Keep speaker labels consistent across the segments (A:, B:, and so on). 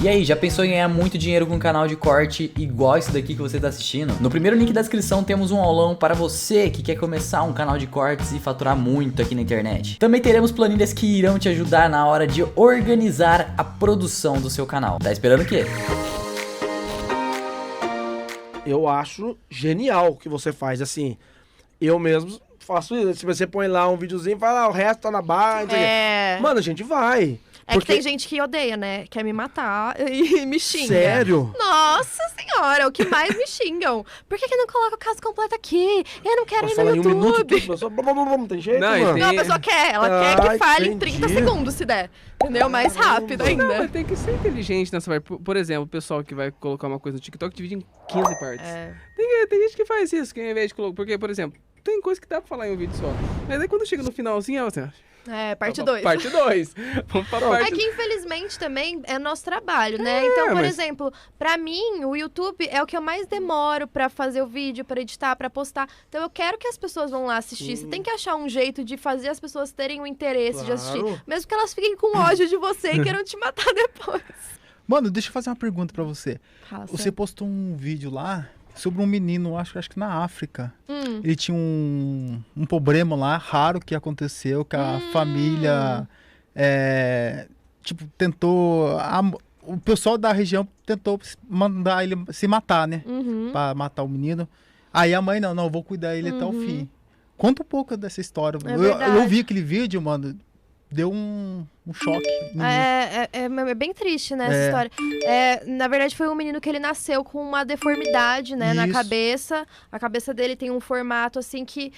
A: E aí, já pensou em ganhar muito dinheiro com um canal de corte igual esse daqui que você tá assistindo? No primeiro link da descrição temos um aulão para você que quer começar um canal de cortes e faturar muito aqui na internet. Também teremos planilhas que irão te ajudar na hora de organizar a produção do seu canal. Tá esperando o quê?
B: Eu acho genial o que você faz, assim. Eu mesmo faço isso. Se você põe lá um videozinho e fala, o resto tá na barra, mano, a gente vai.
C: É porque... que tem gente que odeia, né? Quer me matar e me xinga.
B: Sério?
C: Nossa senhora, é o que mais me xingam. Por que não coloca o caso completo aqui? Eu não quero ir no YouTube.
B: Em um minuto, não tem jeito, mano.
C: Não, a pessoa quer. Ela quer que fale em 30 segundos, se der. Entendeu? Mais rápido ainda.
D: Não, mas tem que ser inteligente nessa parte. Por exemplo, o pessoal que vai colocar uma coisa no TikTok divide em 15 partes. Tem gente que faz isso, que ao invés de colocar... Porque, por exemplo, tem coisa que dá pra falar em um vídeo só. Mas aí quando chega no finalzinho, você...
C: parte 2.
D: Parte 2. Vamos pra parte...
C: É que infelizmente também é nosso trabalho, né? Então, por exemplo, pra mim, o YouTube é o que eu mais demoro pra fazer o vídeo, pra editar, pra postar. Então eu quero que as pessoas vão lá assistir. Você tem que achar um jeito de fazer as pessoas terem o interesse de assistir. Mesmo que elas fiquem com ódio de você e queiram te matar depois.
E: Mano, deixa eu fazer uma pergunta pra você.
C: Passa.
E: Você postou um vídeo lá sobre um menino, acho que na África. Ele tinha um problema lá, raro que aconteceu, que a família, tentou... o pessoal da região tentou mandar ele se matar, né? Pra matar o menino. Aí a mãe, não, eu vou cuidar dele até o fim. Conta um pouco dessa história. Eu ouvi aquele vídeo, mano... Deu um choque.
C: É bem triste, né, essa história. Na verdade, foi um menino que ele nasceu com uma deformidade, né, na cabeça. A cabeça dele tem um formato, assim, que...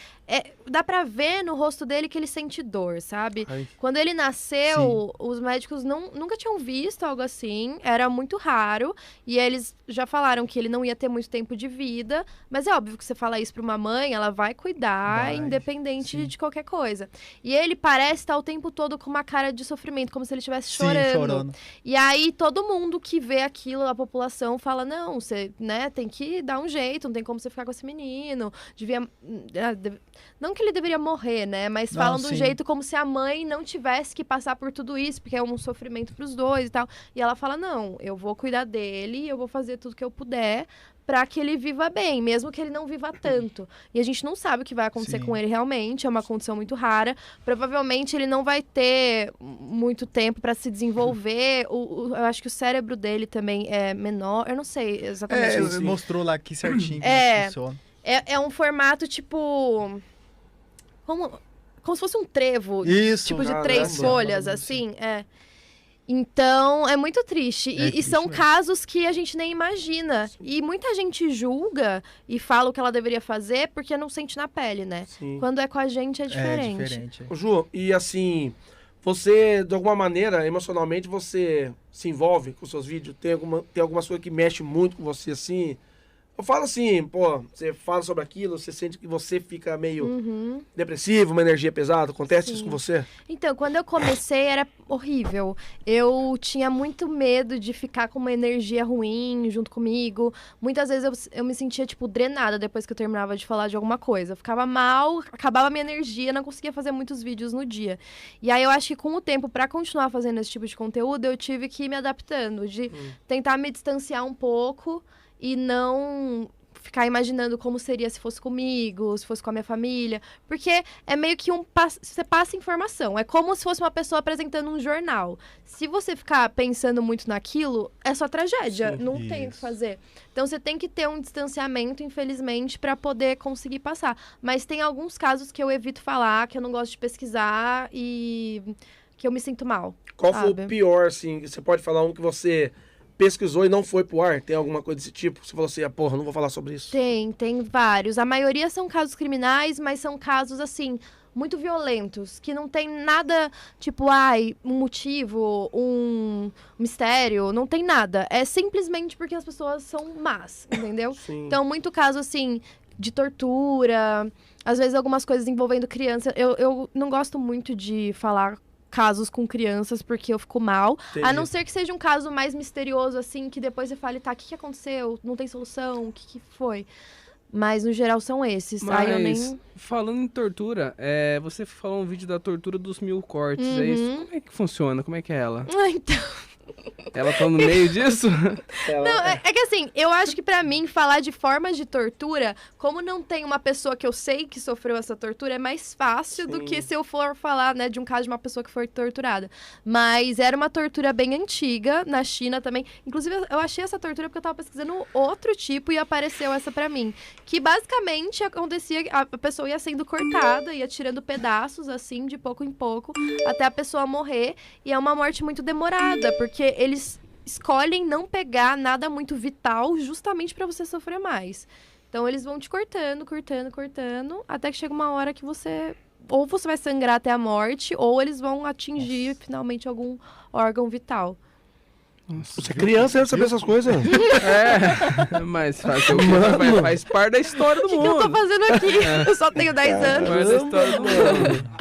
C: dá pra ver no rosto dele que ele sente dor, sabe? Quando ele nasceu, os médicos nunca tinham visto algo assim. Era muito raro. E eles já falaram que ele não ia ter muito tempo de vida. Mas é óbvio que você fala isso pra uma mãe, ela vai cuidar, independente de qualquer coisa. E ele parece estar o tempo todo com uma cara de sofrimento, como se ele estivesse chorando. E aí, todo mundo que vê aquilo, a população, fala, não, você, né, tem que dar um jeito, não tem como você ficar com esse menino, não que ele deveria morrer, né, mas falam do jeito como se a mãe não tivesse que passar por tudo isso, porque é um sofrimento pros dois e tal. E ela fala, não, eu vou cuidar dele, eu vou fazer tudo que eu puder pra que ele viva bem, mesmo que ele não viva tanto. E a gente não sabe o que vai acontecer com ele realmente, é uma condição muito rara. Provavelmente ele não vai ter muito tempo pra se desenvolver. Eu acho que o cérebro dele também é menor, eu não sei exatamente.
E: Ele mostrou lá aqui certinho como funciona.
C: É um formato tipo... Como se fosse um trevo, tipo de 3 folhas, assim, Então, é muito triste. E são casos que a gente nem imagina. E muita gente julga e fala o que ela deveria fazer porque não sente na pele, né? Quando é com a gente, é diferente.
E: É diferente.
B: Ju, e assim, você, de alguma maneira, emocionalmente, você se envolve com os seus vídeos? Tem alguma coisa que mexe muito com você, assim? Eu falo assim, você fala sobre aquilo, você sente que você fica meio depressivo, uma energia pesada, acontece isso com você?
C: Então, quando eu comecei era horrível. Eu tinha muito medo de ficar com uma energia ruim junto comigo. Muitas vezes eu me sentia, drenada depois que eu terminava de falar de alguma coisa. Eu ficava mal, acabava a minha energia, não conseguia fazer muitos vídeos no dia. E aí eu acho que com o tempo, pra continuar fazendo esse tipo de conteúdo, eu tive que ir me adaptando, de tentar me distanciar um pouco e não ficar imaginando como seria se fosse comigo, se fosse com a minha família. Porque é meio que você passa informação. É como se fosse uma pessoa apresentando um jornal. Se você ficar pensando muito naquilo, é só tragédia. Não tem o que fazer. Então, você tem que ter um distanciamento, infelizmente, para poder conseguir passar. Mas tem alguns casos que eu evito falar, que eu não gosto de pesquisar e que eu me sinto mal.
B: Qual foi o pior, assim? Você pode falar um que você pesquisou e não foi pro ar? Tem alguma coisa desse tipo? Você falou assim, não vou falar sobre isso.
C: Tem vários. A maioria são casos criminais, mas são casos, assim, muito violentos, que não tem nada, um motivo, um mistério, não tem nada. É simplesmente porque as pessoas são más, entendeu? Então, muito caso, assim, de tortura, às vezes algumas coisas envolvendo criança. Eu não gosto muito de falar casos com crianças, porque eu fico mal. Entendi. A não ser que seja um caso mais misterioso, assim, que depois você fale, o que aconteceu? Não tem solução? O que foi? Mas, no geral, são esses.
D: Mas, falando em tortura, você falou um vídeo da tortura dos 1000 cortes, é isso? Como é que funciona? Como é que é ela?
C: Então,
D: Ela tá no meio disso?
C: Não, é que assim, eu acho que pra mim, falar de formas de tortura, como não tem uma pessoa que eu sei que sofreu essa tortura, é mais fácil do que se eu for falar, né, de um caso de uma pessoa que foi torturada. Mas era uma tortura bem antiga, na China também. Inclusive, eu achei essa tortura porque eu tava pesquisando outro tipo e apareceu essa pra mim. Que basicamente acontecia, a pessoa ia sendo cortada, ia tirando pedaços, assim, de pouco em pouco, até a pessoa morrer. E é uma morte muito demorada, porque eles escolhem não pegar nada muito vital justamente pra você sofrer mais. Então eles vão te cortando, até que chega uma hora que você... Ou você vai sangrar até a morte, ou eles vão atingir finalmente algum órgão vital.
B: Nossa, você é criança, deve saber essas coisas.
D: Mas faz parte da história do mundo.
C: O que eu tô fazendo aqui? Eu só tenho 10 anos.
D: Faz da história do mundo.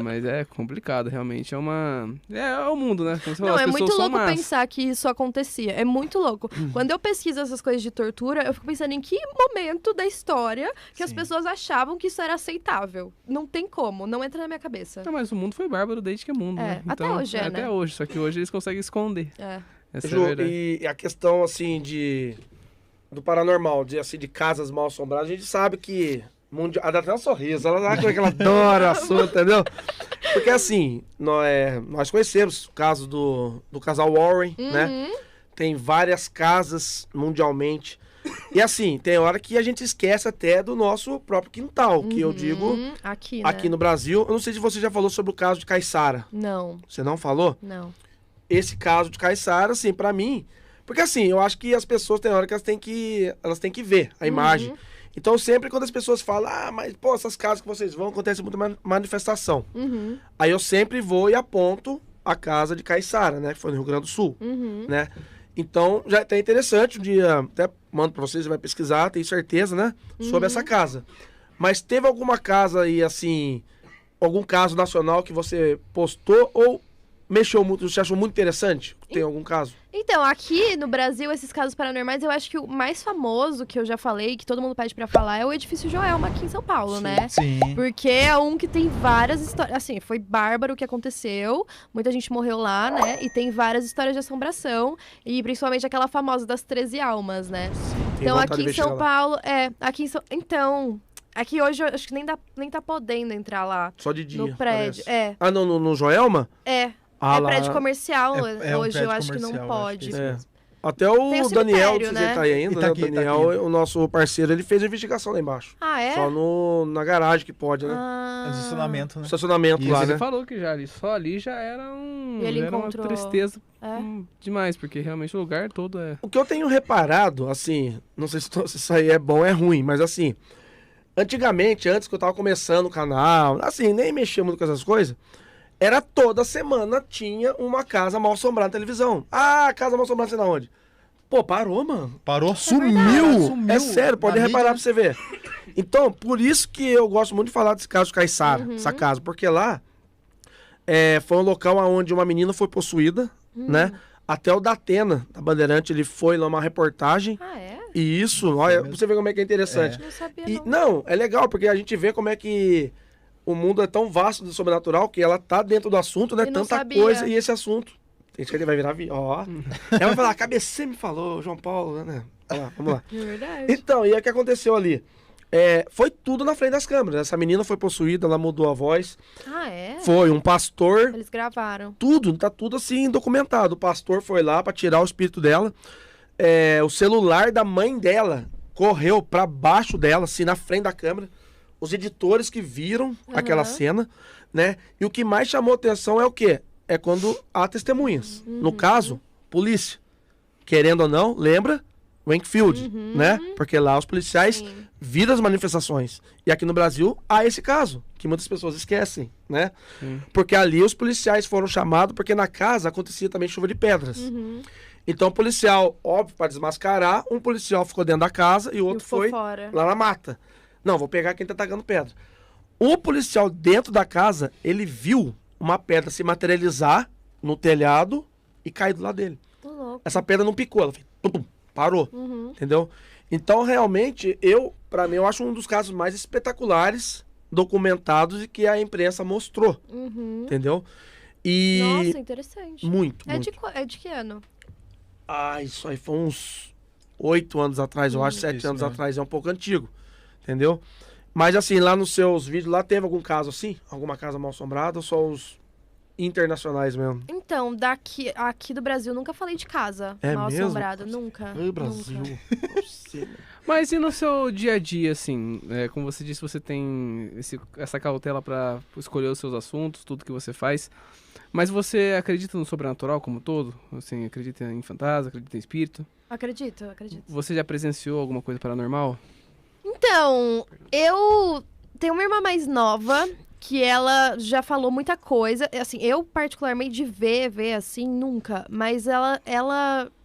D: Mas é complicado, realmente. É o mundo, né? Como você falou,
C: não, é muito louco
D: más.
C: pensar que isso acontecia. É muito louco. Quando eu pesquiso essas coisas de tortura, eu fico pensando em que momento da história que as pessoas achavam que isso era aceitável. Não tem como, não entra na minha cabeça.
D: Não, mas o mundo foi bárbaro desde que é mundo, né?
C: Até hoje, né?
D: Até hoje, só que hoje eles conseguem esconder. Essa
B: Ju,
D: é a verdade.
B: e a questão, assim, do paranormal, de casas mal assombradas, a gente sabe que... Ela dá até um sorriso, ela adora o assunto, entendeu? Porque assim, nós conhecemos o caso do casal Warren, né? Tem várias casas mundialmente. E assim, tem hora que a gente esquece até do nosso próprio quintal, que eu digo
C: aqui, né?
B: Aqui no Brasil. Eu não sei se você já falou sobre o caso de Caiçara.
C: Não.
B: Você não falou?
C: Não.
B: Esse caso de Caiçara, assim, pra mim... Porque assim, eu acho que as pessoas tem hora que elas têm que ver a imagem. Então, sempre quando as pessoas falam, mas, pô, essas casas que vocês vão, acontece muita manifestação. Aí eu sempre vou e aponto a casa de Caiçara, né? Que foi no Rio Grande do Sul, né? Então, já é até interessante, um dia, até mando pra vocês, você vai pesquisar, tenho certeza, né? Sobre essa casa. Mas teve alguma casa aí, assim, algum caso nacional que você postou ou mexeu muito, você achou muito interessante? Tem algum caso?
C: Então, aqui no Brasil, esses casos paranormais, eu acho que o mais famoso que eu já falei, que todo mundo pede pra falar, é o Edifício Joelma aqui em São Paulo, né?
E: Sim.
C: Porque é um que tem várias histórias. Assim, foi bárbaro o que aconteceu. Muita gente morreu lá, né? E tem várias histórias de assombração. E principalmente aquela famosa das 13 almas, né? Então, aqui em São Paulo. Então. Aqui hoje eu acho que nem tá podendo entrar lá.
B: Só de dia.
C: No prédio.
B: Parece. No Joelma?
C: Prédio comercial, hoje eu acho que não pode.
B: Até o Daniel,
C: né?
B: você tá aí ainda, né? O Daniel, o nosso parceiro, ele fez a investigação lá embaixo.
C: É?
B: Só na garagem que pode, né?
E: É estacionamento, né?
B: Estacionamento lá, né?
D: Ele falou que só ali já era
C: encontrou...
D: uma tristeza demais, porque realmente o lugar todo é...
B: O que eu tenho reparado, assim, não sei se isso aí é bom ou é ruim, mas assim, antigamente, antes que eu tava começando o canal, assim, nem mexia muito com essas coisas, era toda semana tinha uma casa mal assombrada na televisão. Casa mal assombrada, sei lá onde. Pô, parou, mano.
E: Parou,
B: sumiu. É sério, pode reparar pra você ver. Então, por isso que eu gosto muito de falar desse caso de Caiçara, essa casa. Porque lá foi um local onde uma menina foi possuída, né? Até o Datena, da Bandeirante, ele foi lá uma reportagem. E isso, olha, pra você ver como é que é interessante.
C: Não sabia,
B: não, é legal, porque a gente vê como é que... O mundo é tão vasto do sobrenatural que ela tá dentro do assunto, né? Tanta coisa e esse assunto. Tem gente que ele vai virar... Ela vai falar, a cabeça me falou, João Paulo, né? Vamos lá.
C: É verdade.
B: Então, e aí o que aconteceu ali? Foi tudo na frente das câmeras. Essa menina foi possuída, ela mudou a voz. Foi um pastor...
C: Eles gravaram.
B: Tá tudo assim documentado. O pastor foi lá pra tirar o espírito dela. O celular da mãe dela correu pra baixo dela, assim, na frente da câmera. Os editores que viram aquela cena, né? E o que mais chamou atenção é o quê? É quando há testemunhas. No caso, polícia. Querendo ou não, lembra? Wakefield, né? Porque lá os policiais viram as manifestações. E aqui no Brasil há esse caso, que muitas pessoas esquecem, né? Porque ali os policiais foram chamados, porque na casa acontecia também chuva de pedras. Então o policial, óbvio, para desmascarar, um policial ficou dentro da casa e o outro foi
C: fora.
B: Lá na mata. Não, vou pegar quem tá tacando pedra. O policial dentro da casa, ele viu uma pedra se materializar no telhado e cair do lado dele. Essa pedra não picou, ela fez, parou, entendeu? Então, realmente, pra mim, eu acho um dos casos mais espetaculares documentados e que a imprensa mostrou, entendeu? E...
C: Nossa, interessante.
B: Muito,
C: É
B: muito.
C: é de que ano?
B: Isso aí foi uns 8 anos atrás, eu acho, 7 anos atrás, é um pouco antigo, entendeu? Mas assim, lá nos seus vídeos, lá teve algum caso assim? Alguma casa mal assombrada ou só os internacionais mesmo?
C: Então, aqui do Brasil, nunca falei de casa mal
B: mesmo?
C: assombrada, nunca.
B: Ai, Brasil.
C: Nunca.
B: Você, né?
D: Mas e no seu dia a dia, assim, como você disse, você tem essa cautela pra escolher os seus assuntos, tudo que você faz. Mas você acredita no sobrenatural como um todo? Assim, acredita em fantasma, acredita em espírito?
C: Acredito.
D: Você já presenciou alguma coisa paranormal?
C: Então, eu tenho uma irmã mais nova que ela já falou muita coisa. Assim, eu particularmente de ver assim, nunca. Mas ela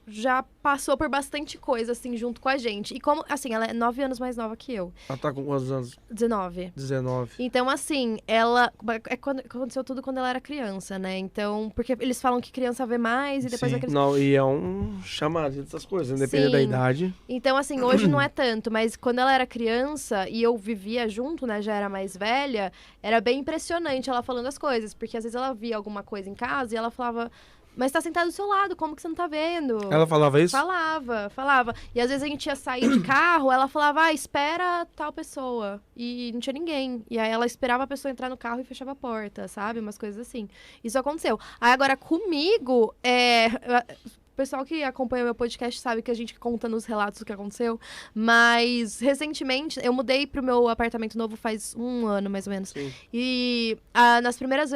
C: já passou por bastante coisa, assim, junto com a gente. E como, assim, ela é 9 anos mais nova que eu.
B: Ela tá com quantos anos?
C: 19.
B: 19.
C: Então, assim, ela... aconteceu tudo quando ela era criança, né? Então, porque eles falam que criança vê mais e depois
E: Sim.
C: a criança...
B: Não, e é um chamado dessas coisas, independente da
C: Sim.
B: idade.
C: Então, assim, hoje não é tanto, mas quando ela era criança e eu vivia junto, né, já era mais velha, era bem impressionante ela falando as coisas, porque às vezes ela via alguma coisa em casa e ela falava, mas tá sentado do seu lado, como que você não tá vendo?
B: Ela falava isso?
C: Falava. E às vezes a gente ia sair de carro, ela falava, espera tal pessoa. E não tinha ninguém. E aí ela esperava a pessoa entrar no carro e fechava a porta, sabe? Umas coisas assim. Isso aconteceu. Aí agora comigo, o pessoal que acompanha o meu podcast sabe que a gente conta nos relatos o que aconteceu. Mas, recentemente, eu mudei pro meu apartamento novo faz 1 ano, mais ou menos.
B: Sim.
C: E nas primeiras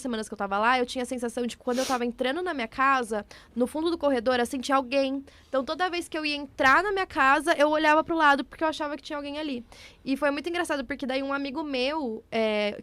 C: semanas que eu tava lá, eu tinha a sensação de que quando eu tava entrando na minha casa, no fundo do corredor, assim, tinha alguém. Então, toda vez que eu ia entrar na minha casa, eu olhava pro lado, porque eu achava que tinha alguém ali. E foi muito engraçado, porque daí um amigo meu,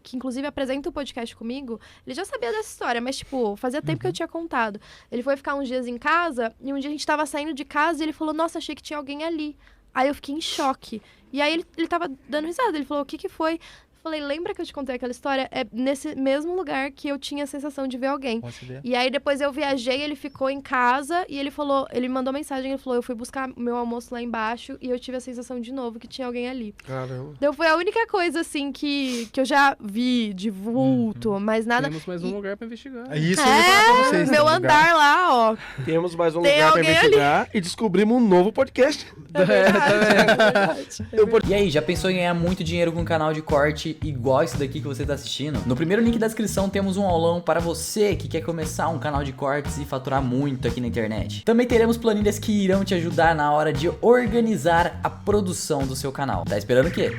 C: que inclusive apresenta o podcast comigo, ele já sabia dessa história, mas, tipo, fazia tempo que eu tinha contado. Ele foi ficar uns dias em casa, e um dia a gente tava saindo de casa, e ele falou, nossa, achei que tinha alguém ali. Aí eu fiquei em choque. E aí ele tava dando risada, ele falou, o que que foi? Eu falei, lembra que eu te contei aquela história? É nesse mesmo lugar que eu tinha a sensação de ver alguém.
E: Posso ver?
C: E aí depois eu viajei, ele ficou em casa e ele falou, ele me mandou mensagem, ele falou, eu fui buscar meu almoço lá embaixo e eu tive a sensação de novo que tinha alguém ali.
B: Caramba.
C: Então foi a única coisa, assim, que eu já vi de vulto, mas nada...
D: Temos mais um lugar pra investigar.
E: É isso que eu ia falar pra vocês.
C: meu
E: tem um lugar.
C: andar lá, ó.
B: Temos mais um
C: Tem
B: lugar pra
C: alguém
B: investigar e descobrimos um novo podcast.
C: É verdade.
A: E aí, já pensou em ganhar muito dinheiro com um canal de corte igual esse daqui que você tá assistindo? No primeiro link da descrição temos um aulão para você que quer começar um canal de cortes e faturar muito aqui na internet. Também teremos planilhas que irão te ajudar na hora de organizar a produção do seu canal. Tá esperando o quê?